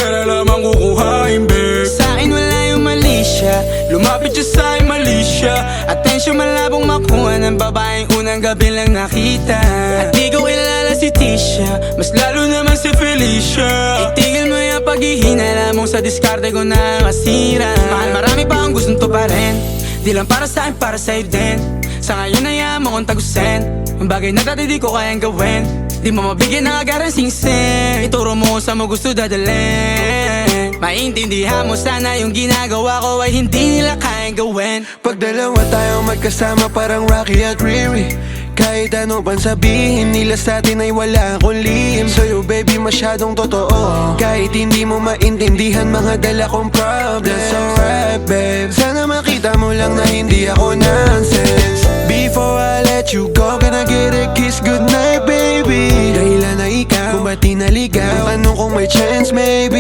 pera lamang kukuhain, babe. Sa'kin wala yung mali siya, lumapit siya sa'kin mali siya. Atensyon malabong makuha ng babaeng unang gabi lang nakita. At di ko kilala si Tisha, mas lalo naman si Felicia. Itigil mo yung paghihinala mong sa diskarte ko na masira. Mahal, marami pa akong gustong tuparin, di lang para sa'kin, para sa'yo din. Sa ngayon ayaw mo kong tagusin ang bagay na dati di ko kayang gawin. Di mo mabigyan ng agarang singsing, ituro mo sa mo gusto dadalhin. Maintindihan mo sana yung ginagawa ko ay hindi nila kayang gawin. Pag dalawa tayong magkasama parang Rocky at Riri, kahit ano pang sabihin nila sa atin ay wala akong lihim. Sa'yo baby masyadong totoo, kahit hindi mo maintindihan mga dala kong problems. That's alright babe, sana makita mo lang na hindi ako nonsense. Before I let you go, can I get a kiss goodnight baby? Dahilan na ikaw, kung ba't di naligaw, tanong kung may chance maybe.